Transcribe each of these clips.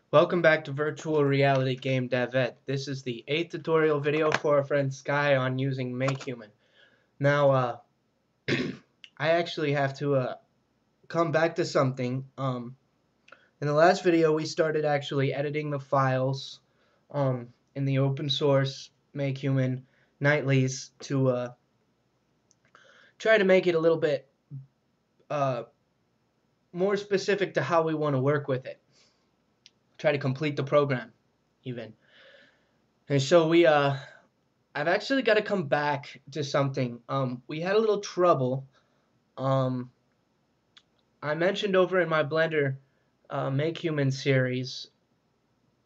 Welcome back to Virtual Reality Game Dev Ed. This is the 8th tutorial video for our friend Sky on using MakeHuman. Now, I actually have to come back to something. In the last video, we started actually editing the files in the open source MakeHuman Nightlies to try to make it a little bit more specific to how we want to work with it. Try to complete the program, even. And so I've actually got to come back to something. We had a little trouble. I mentioned over in my Blender MakeHuman series,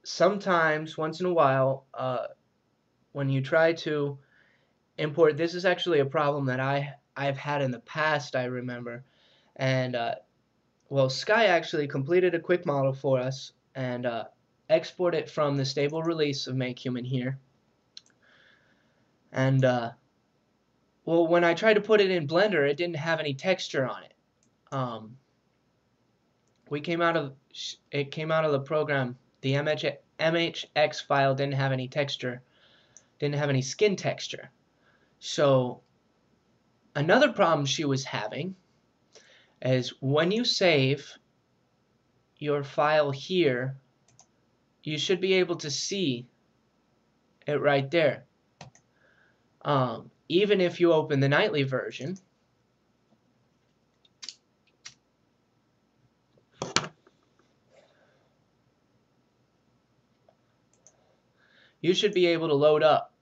sometimes, once in a while, when you try to import, this is actually a problem that I've had in the past, I remember. And, well, Sky actually completed a quick model for us and export it from the stable release of MakeHuman here. And well, when I tried to put it in Blender, it didn't have any texture on it. It came out of the program. The MHX file didn't have any texture, didn't have any skin texture. So another problem she was having is when you save your file here, you should be able to see it right there. Even if you open the nightly version, you should be able to load up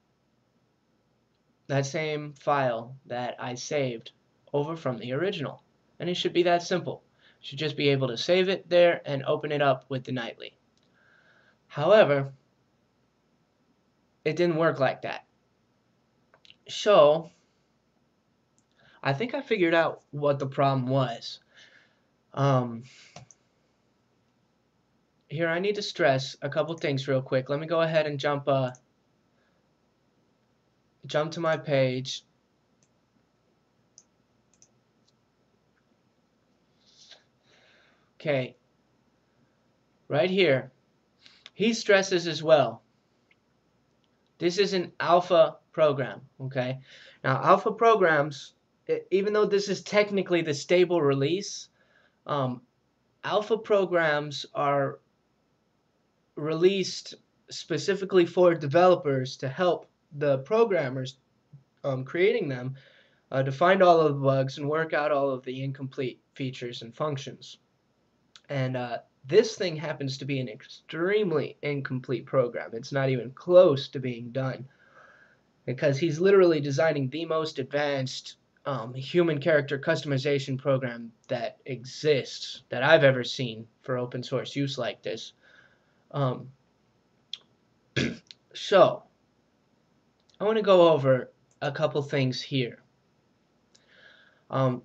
that same file that I saved over from the original. And it should be that simple. You should just be able to save it there and open it up with the nightly. However, it didn't work like that. So I think I figured out what the problem was. Here I need to stress a couple things real quick. Let me go ahead and jump to my page. Okay, right here, he stresses as well. This is an alpha program, okay? Now, alpha programs, even though this is technically the stable release, alpha programs are released specifically for developers to help the programmers creating them to find all of the bugs and work out all of the incomplete features and functions. And this thing happens to be an extremely incomplete program. It's not even close to being done, because he's literally designing the most advanced human character customization program that exists, that I've ever seen for open source use like this. So I want to go over a couple things here.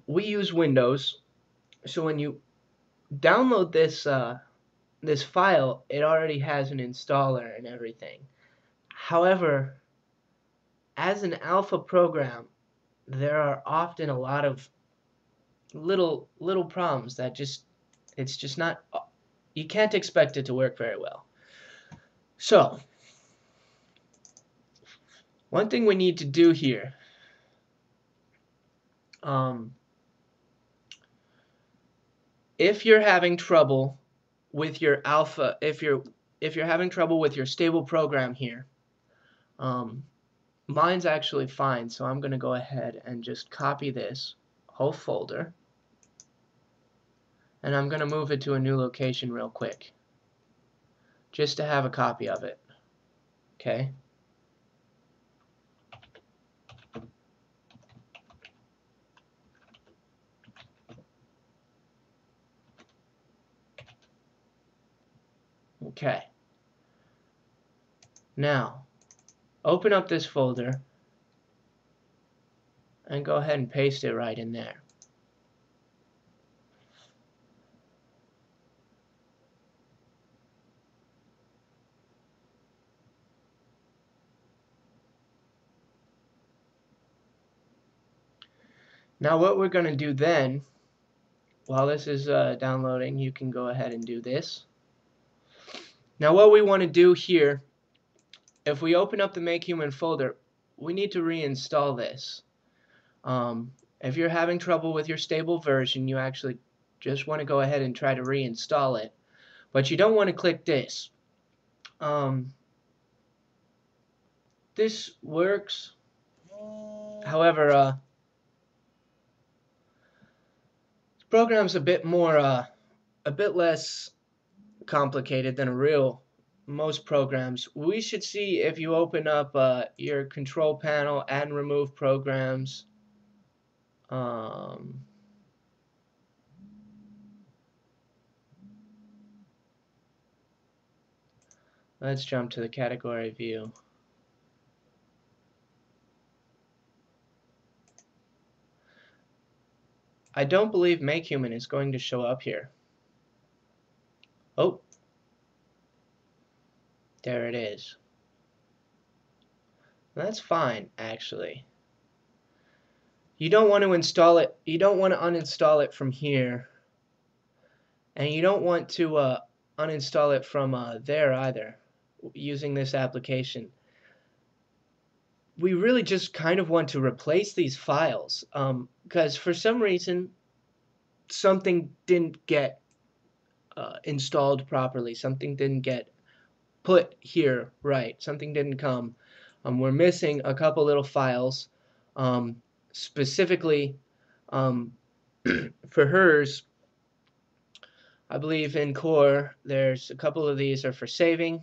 We use Windows, so when you download this file, it already has an installer and everything. However, as an alpha program, there are often a lot of little problems that it's just not, you can't expect it to work very well. So one thing we need to do here, if you're having trouble with your alpha, if you're having trouble with your stable program here, mine's actually fine, so I'm going to go ahead and just copy this whole folder, and I'm going to move it to a new location real quick, just to have a copy of it. Okay. Okay. Now, open up this folder and go ahead and paste it right in there. Now what we're going to do then, while this is downloading, you can go ahead and do this. Now what we want to do here, if we open up the MakeHuman folder, we need to reinstall this. If you're having trouble with your stable version, you actually just want to go ahead and try to reinstall it. But you don't want to click this. This works. However, this program's a bit less complicated than most programs. We should see if you open up your control panel and remove programs. Let's jump to the category view. I don't believe MakeHuman is going to show up here. Oh, there it is. That's fine, actually. You don't want to install it. You don't want to uninstall it from here, and you don't want to uninstall it from there either. Using this application, we really just kind of want to replace these files because for some reason something didn't get installed properly. Something didn't get put here right. Something didn't come. We're missing a couple little files. Specifically for hers, I believe in core there's a couple of these are for saving.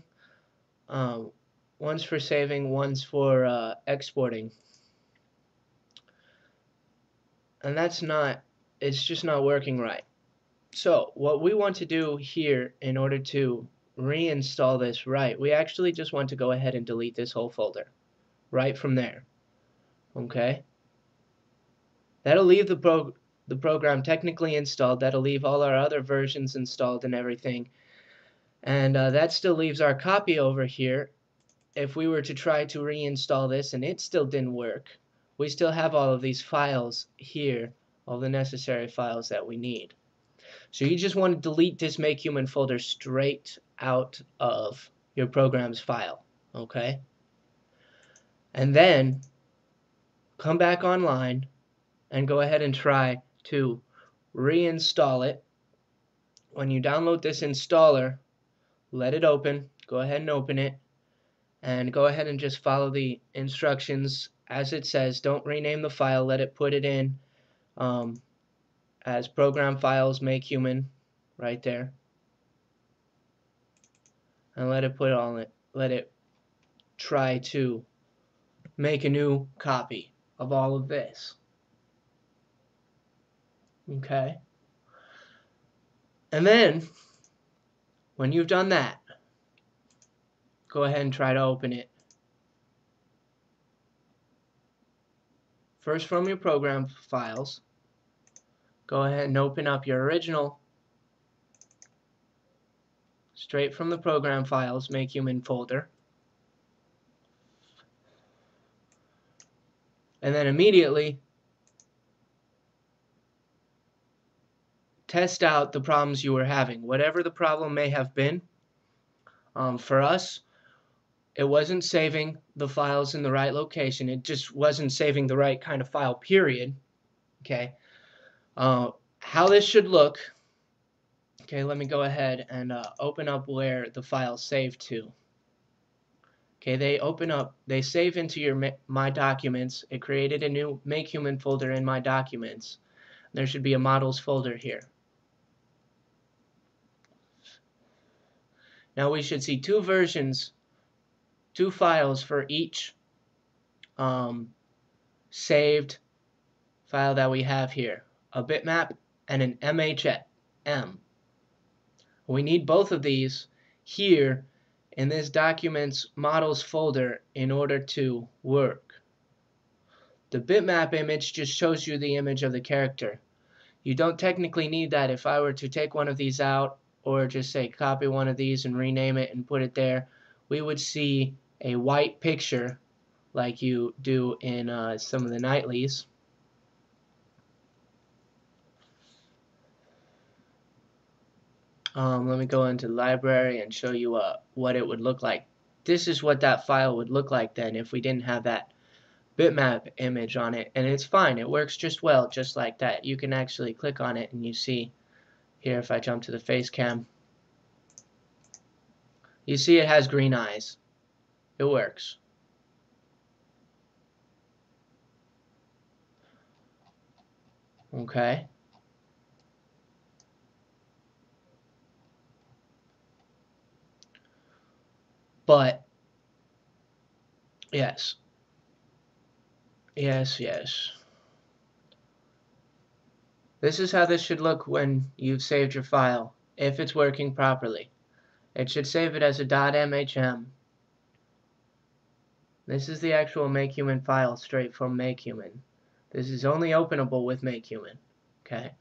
One's for saving, one's for exporting. And it's just not working right. So what we want to do here in order to reinstall this right, we actually just want to go ahead and delete this whole folder right from there. Okay? That'll leave the program technically installed. That'll leave all our other versions installed and everything. And that still leaves our copy over here. If we were to try to reinstall this and it still didn't work, we still have all of these files here, all the necessary files that we need. So you just want to delete this MakeHuman folder straight out of your program's file, okay? And then come back online and go ahead and try to reinstall it. When you download this installer, let it open, go ahead and open it, and go ahead and just follow the instructions as it says. Don't rename the file, let it put it in as program files MakeHuman right there, and let it try to make a new copy of all of this. Okay, and then when you've done that, go ahead and try to open it. First from your program files, go ahead and open up your original, straight from the program files MakeHuman folder, and then immediately test out the problems you were having, whatever the problem may have been. For us, it wasn't saving the files in the right location. It just wasn't saving the right kind of file, period. Okay. How this should look. Okay, let me go ahead and open up where the files saved to. Okay, they save into your My Documents. It created a new MakeHuman folder in My Documents. There should be a Models folder here. Now we should see two files for each saved file that we have here, a bitmap and an MHM. We need both of these here in this Documents Models folder in order to work. The bitmap image just shows you the image of the character. You don't technically need that. If I were to take one of these out, or just say copy one of these and rename it and put it there, we would see a white picture like you do in some of the nightlies. Let me go into the library and show you what it would look like. This is what that file would look like then if we didn't have that bitmap image on it, and it's fine. It works just well, just like that. You can actually click on it and you see here, if I jump to the face cam, you see it has green eyes. It works. Okay. But yes. Yes. This is how this should look when you've saved your file, if it's working properly. It should save it as a .mhm. This is the actual MakeHuman file straight from MakeHuman. This is only openable with MakeHuman. Okay.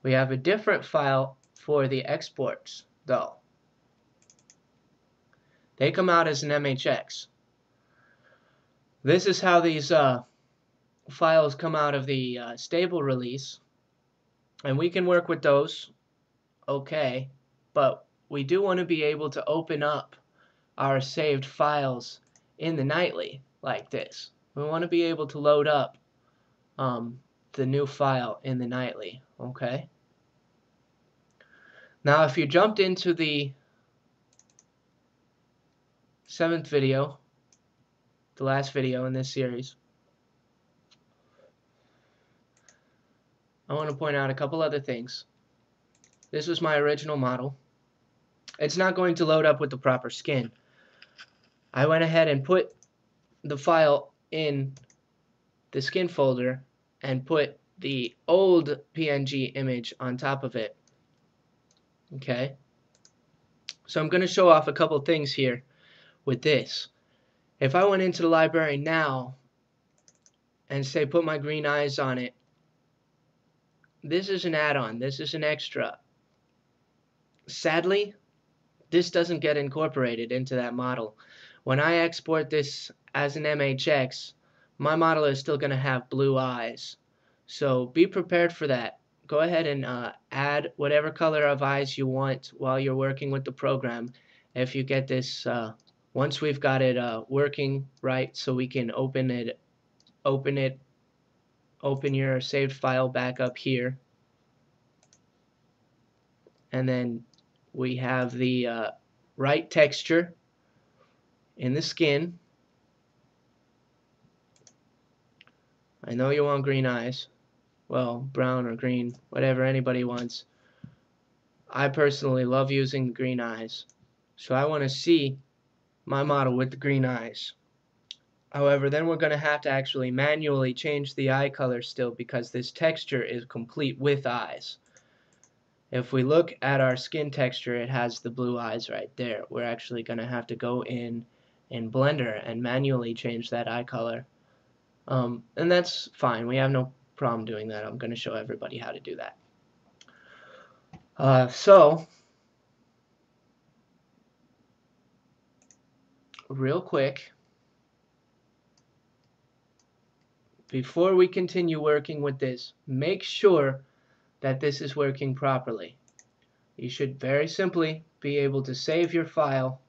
We have a different file for the exports, though. They come out as an MHX. This is how these files come out of the stable release, and we can work with those, okay, but we do want to be able to open up our saved files in the nightly like this. We want to be able to load up the new file in the nightly, okay? Now if you jumped into the 7th video, the last video in this series, I want to point out a couple other things. This was my original model. It's not going to load up with the proper skin. I went ahead and put the file in the skin folder and put the old PNG image on top of it. Okay, so I'm going to show off a couple things here with this. If I went into the library now and say put my green eyes on it, this is an add-on, this is an extra. Sadly, this doesn't get incorporated into that model. When I export this as an MHX, my model is still going to have blue eyes. So be prepared for that. Go ahead and add whatever color of eyes you want while you're working with the program. If you get this, once we've got it working right, so we can open your saved file back up here, and then we have the right texture in the skin. I know you want green eyes. Well, brown or green, whatever anybody wants. I personally love using the green eyes, so I want to see my model with the green eyes. However, then we're going to have to actually manually change the eye color still, because this texture is complete with eyes. If we look at our skin texture, it has the blue eyes right there. We're actually going to have to go in Blender and manually change that eye color. And that's fine. We have no problem doing that. I'm going to show everybody how to do that. So, real quick, before we continue working with this, make sure that this is working properly. You should very simply be able to save your file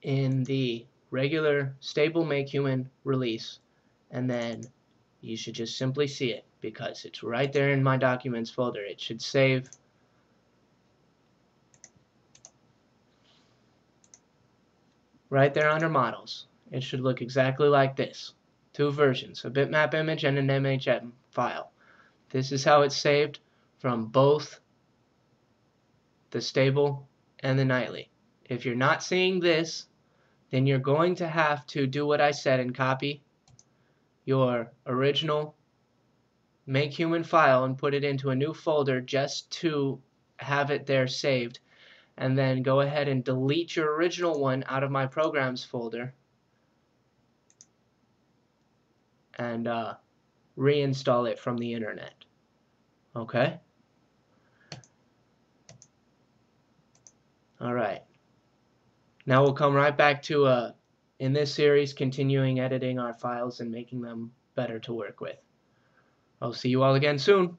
in the regular stable MakeHuman release, and then you should just simply see it, because it's right there in my documents folder. It should save right there under models. It should look exactly like this. Two versions, a bitmap image and an MHM file. This is how it's saved from both the stable and the nightly. If you're not seeing this, then you're going to have to do what I said and copy your original MakeHuman file and put it into a new folder just to have it there saved, and then go ahead and delete your original one out of my programs folder and reinstall it from the internet. Okay? Alright. Now we'll come right back to, in this series, continuing editing our files and making them better to work with. I'll see you all again soon.